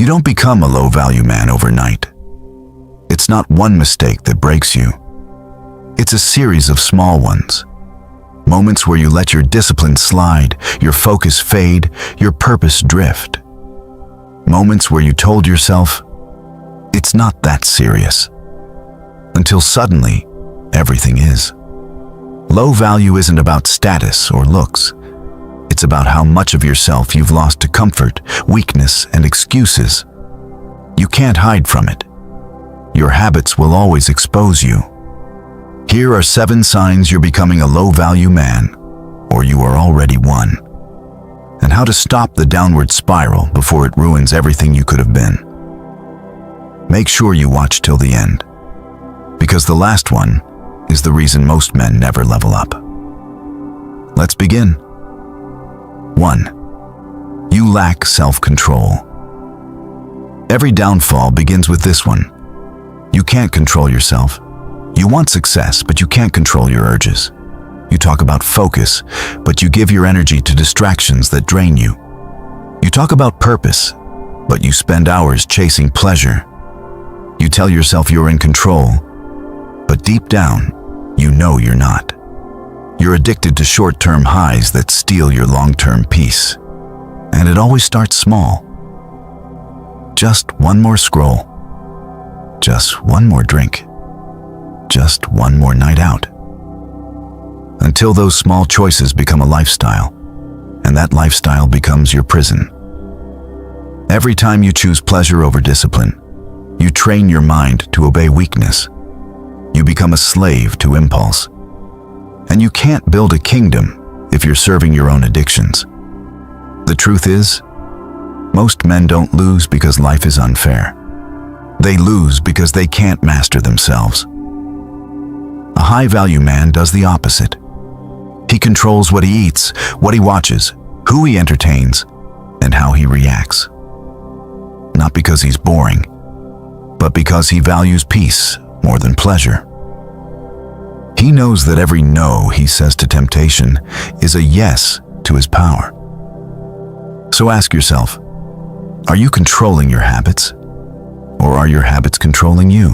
You don't become a low-value man overnight. It's not one mistake that breaks you. It's a series of small ones. Moments where you let your discipline slide, your focus fade, your purpose drift. Moments where you told yourself, it's not that serious. Until suddenly, everything is. Low value isn't about status or looks. It's about how much of yourself you've lost to comfort, weakness, and excuses. You can't hide from it. Your habits will always expose you. Here are 7 signs you're becoming a low-value man, or you are already one, and how to stop the downward spiral before it ruins everything you could have been. Make sure you watch till the end, because the last one is the reason most men never level up. Let's begin. 1. You lack self-control. Every downfall begins with this one. You can't control yourself. You want success, but you can't control your urges. You talk about focus, but you give your energy to distractions that drain you. You talk about purpose, but you spend hours chasing pleasure. You tell yourself you're in control, but deep down, you know you're not. You're addicted to short-term highs that steal your long-term peace. And it always starts small. Just one more scroll. Just one more drink. Just one more night out. Until those small choices become a lifestyle, and that lifestyle becomes your prison. Every time you choose pleasure over discipline, you train your mind to obey weakness. You become a slave to impulse. And you can't build a kingdom if you're serving your own addictions. The truth is, most men don't lose because life is unfair. They lose because they can't master themselves. A high-value man does the opposite. He controls what he eats, what he watches, who he entertains, and how he reacts. Not because he's boring, but because he values peace more than pleasure. He knows that every no he says to temptation is a yes to his power. So ask yourself, are you controlling your habits, or are your habits controlling you?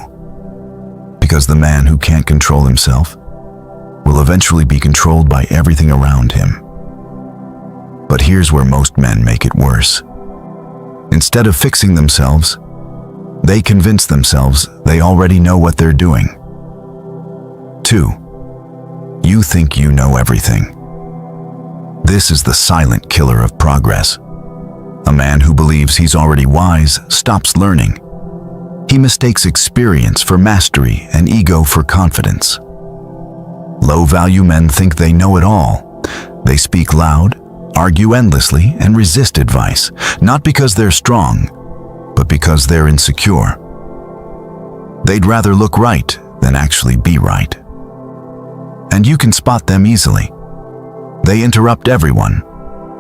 Because the man who can't control himself will eventually be controlled by everything around him. But here's where most men make it worse. Instead of fixing themselves, they convince themselves they already know what they're doing. 2. You think you know everything. This is the silent killer of progress. A man who believes he's already wise stops learning. He mistakes experience for mastery and ego for confidence. Low-value men think they know it all. They speak loud, argue endlessly, and resist advice, not because they're strong, but because they're insecure. They'd rather look right than actually be right. And you can spot them easily. They interrupt everyone,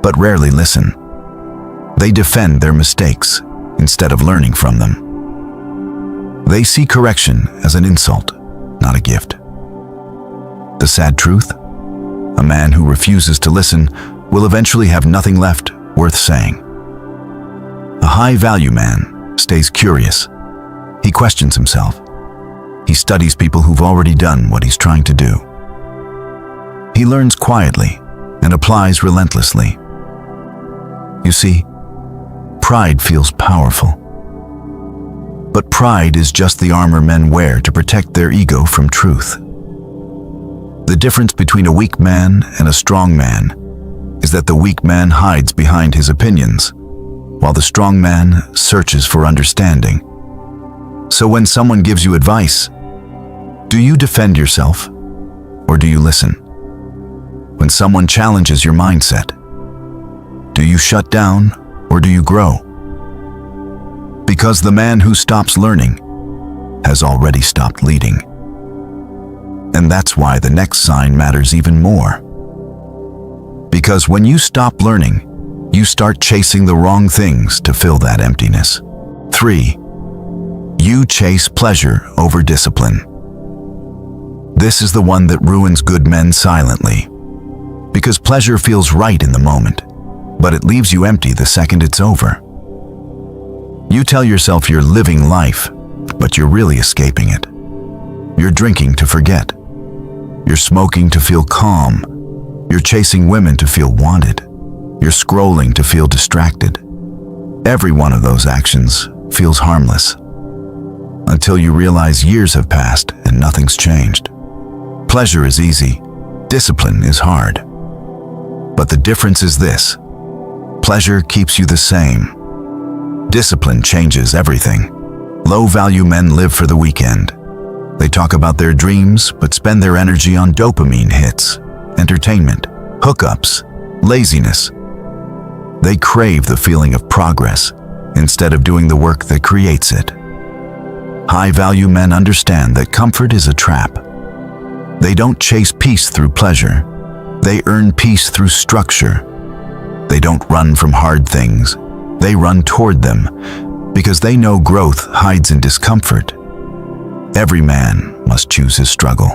but rarely listen. They defend their mistakes instead of learning from them. They see correction as an insult, not a gift. The sad truth? A man who refuses to listen will eventually have nothing left worth saying. A high-value man stays curious. He questions himself. He studies people who've already done what he's trying to do. He learns quietly and applies relentlessly. You see, pride feels powerful. But pride is just the armor men wear to protect their ego from truth. The difference between a weak man and a strong man is that the weak man hides behind his opinions, while the strong man searches for understanding. So when someone gives you advice, do you defend yourself, or do you listen? When someone challenges your mindset, do you shut down or do you grow? Because the man who stops learning has already stopped leading. And that's why the next sign matters even more. Because when you stop learning, you start chasing the wrong things to fill that emptiness. 3. You chase pleasure over discipline. This is the one that ruins good men silently. Because pleasure feels right in the moment, but it leaves you empty the second it's over. You tell yourself you're living life, but you're really escaping it. You're drinking to forget. You're smoking to feel calm. You're chasing women to feel wanted. You're scrolling to feel distracted. Every one of those actions feels harmless, until you realize years have passed and nothing's changed. Pleasure is easy. Discipline is hard. But the difference is this: pleasure keeps you the same. Discipline changes everything. Low-value men live for the weekend. They talk about their dreams, but spend their energy on dopamine hits, entertainment, hookups, laziness. They crave the feeling of progress instead of doing the work that creates it. High-value men understand that comfort is a trap. They don't chase peace through pleasure. They earn peace through structure. They don't run from hard things. They run toward them because they know growth hides in discomfort. Every man must choose his struggle.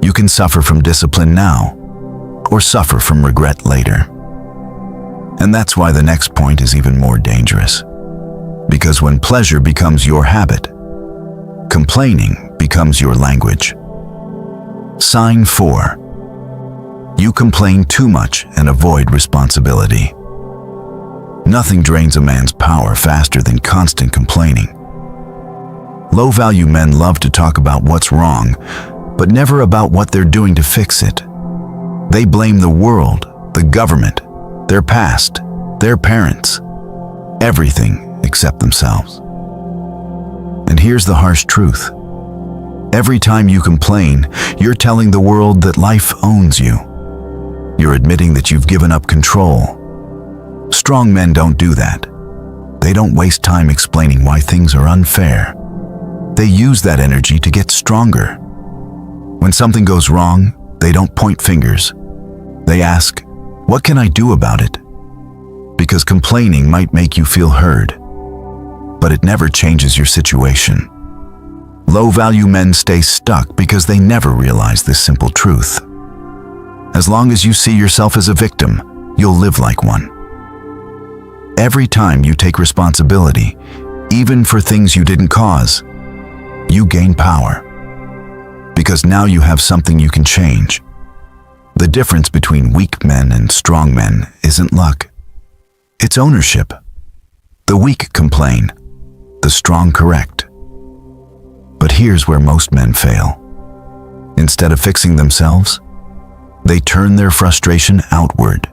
You can suffer from discipline now, or suffer from regret later. And that's why the next point is even more dangerous. Because when pleasure becomes your habit, complaining becomes your language. Sign 4. You complain too much and avoid responsibility. Nothing drains a man's power faster than constant complaining. Low-value men love to talk about what's wrong, but never about what they're doing to fix it. They blame the world, the government, their past, their parents, everything except themselves. And here's the harsh truth. Every time you complain, you're telling the world that life owns you. You're admitting that you've given up control. Strong men don't do that. They don't waste time explaining why things are unfair. They use that energy to get stronger. When something goes wrong, they don't point fingers. They ask, "What can I do about it?" Because complaining might make you feel heard, but it never changes your situation. Low-value men stay stuck because they never realize this simple truth. As long as you see yourself as a victim, you'll live like one. Every time you take responsibility, even for things you didn't cause, you gain power. Because now you have something you can change. The difference between weak men and strong men isn't luck. It's ownership. The weak complain, the strong correct. But here's where most men fail. Instead of fixing themselves, they turn their frustration outward,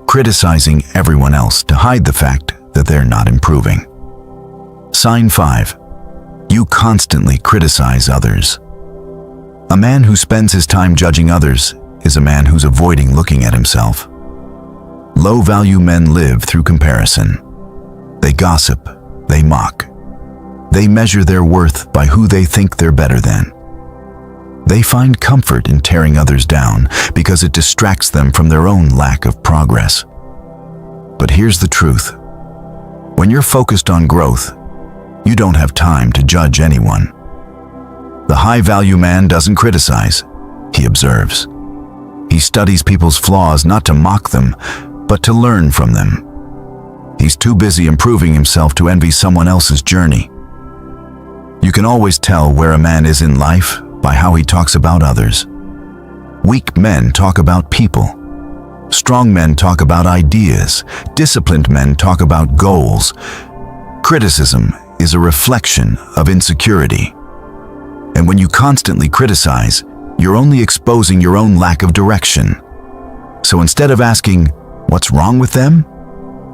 criticizing everyone else to hide the fact that they're not improving. Sign 5. You constantly criticize others. A man who spends his time judging others is a man who's avoiding looking at himself. Low-value men live through comparison. They gossip, they mock. They measure their worth by who they think they're better than. They find comfort in tearing others down because it distracts them from their own lack of progress. But here's the truth. When you're focused on growth, you don't have time to judge anyone. The high-value man doesn't criticize, he observes. He studies people's flaws not to mock them, but to learn from them. He's too busy improving himself to envy someone else's journey. You can always tell where a man is in life by how he talks about others. Weak men talk about people. Strong men talk about ideas. Disciplined men talk about goals. Criticism is a reflection of insecurity. And when you constantly criticize, you're only exposing your own lack of direction. So instead of asking, "What's wrong with them?"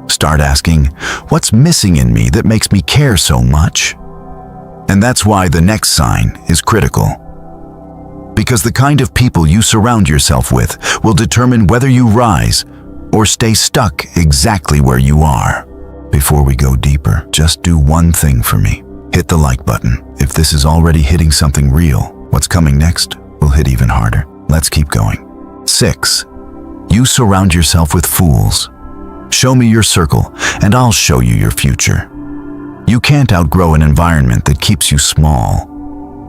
start asking, "What's missing in me that makes me care so much?" And that's why the next sign is critical. Because the kind of people you surround yourself with will determine whether you rise or stay stuck exactly where you are. Before we go deeper, just do one thing for me. Hit the like button. If this is already hitting something real, what's coming next will hit even harder. Let's keep going. 6. You surround yourself with fools. Show me your circle, and I'll show you your future. You can't outgrow an environment that keeps you small.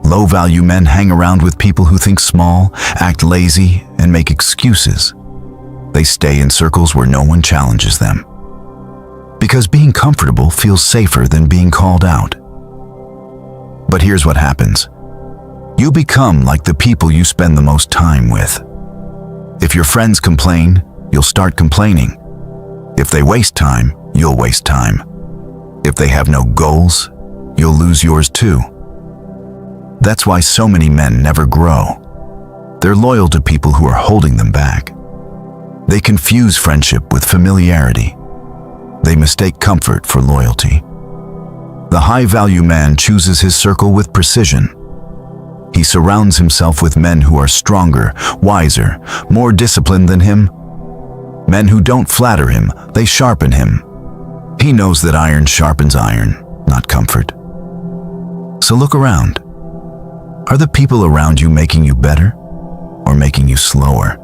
Low-value men hang around with people who think small, act lazy, and make excuses. They stay in circles where no one challenges them. Because being comfortable feels safer than being called out. But here's what happens. You become like the people you spend the most time with. If your friends complain, you'll start complaining. If they waste time, you'll waste time. If they have no goals, you'll lose yours too. That's why so many men never grow. They're loyal to people who are holding them back. They confuse friendship with familiarity. They mistake comfort for loyalty. The high-value man chooses his circle with precision. He surrounds himself with men who are stronger, wiser, more disciplined than him. Men who don't flatter him, they sharpen him. He knows that iron sharpens iron, not comfort. So look around. Are the people around you making you better or making you slower?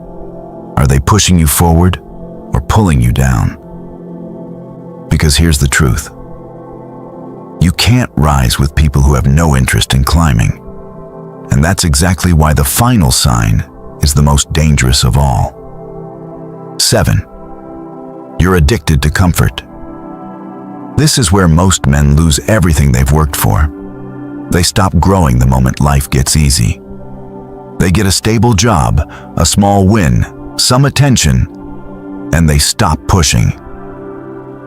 Are they pushing you forward or pulling you down? Because here's the truth. You can't rise with people who have no interest in climbing. And that's exactly why the final sign is the most dangerous of all. 7. You're addicted to comfort. This is where most men lose everything they've worked for. They stop growing the moment life gets easy. They get a stable job, a small win, some attention, and they stop pushing.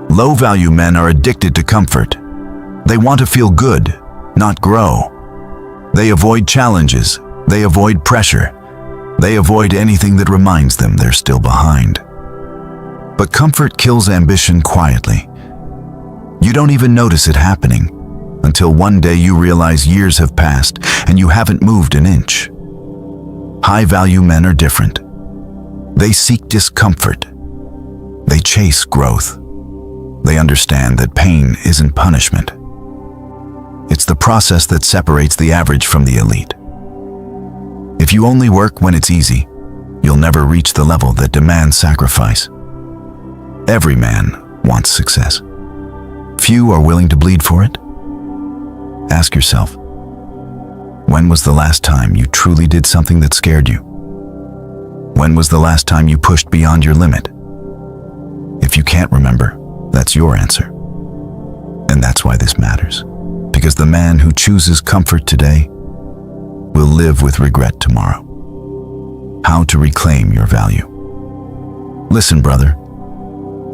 Low-value men are addicted to comfort. They want to feel good, not grow. They avoid challenges. They avoid pressure. They avoid anything that reminds them they're still behind. But comfort kills ambition quietly. You don't even notice it happening until one day you realize years have passed and you haven't moved an inch. High-value men are different. They seek discomfort. They chase growth. They understand that pain isn't punishment. It's the process that separates the average from the elite. If you only work when it's easy, you'll never reach the level that demands sacrifice. Every man wants success. Few are willing to bleed for it. Ask yourself, when was the last time you truly did something that scared you? When was the last time you pushed beyond your limit? If you can't remember, that's your answer. And that's why this matters. Because the man who chooses comfort today will live with regret tomorrow. How to reclaim your value. Listen, brother.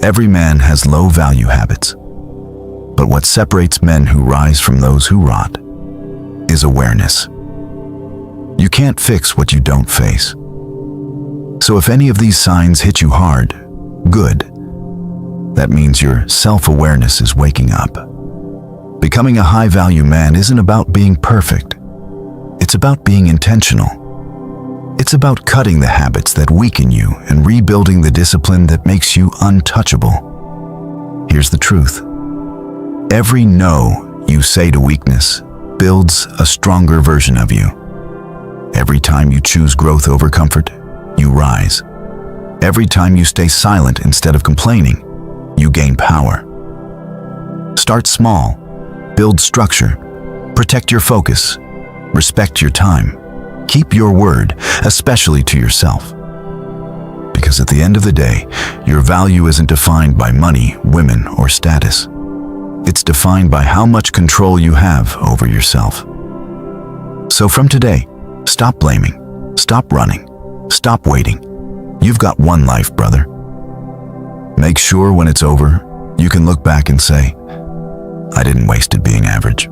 Every man has low-value habits. But what separates men who rise from those who rot is awareness. You can't fix what you don't face. So if any of these signs hit you hard, good. That means your self-awareness is waking up. Becoming a high-value man isn't about being perfect. It's about being intentional. It's about cutting the habits that weaken you and rebuilding the discipline that makes you untouchable. Here's the truth. Every no you say to weakness builds a stronger version of you. Every time you choose growth over comfort, you rise. Every time you stay silent instead of complaining, you gain power. Start small, build structure, protect your focus, respect your time, keep your word, especially to yourself. Because at the end of the day, your value isn't defined by money, women, or status. It's defined by how much control you have over yourself. So from today, stop blaming, stop running, stop waiting. You've got one life, brother. Make sure when it's over, you can look back and say, I didn't waste it being average.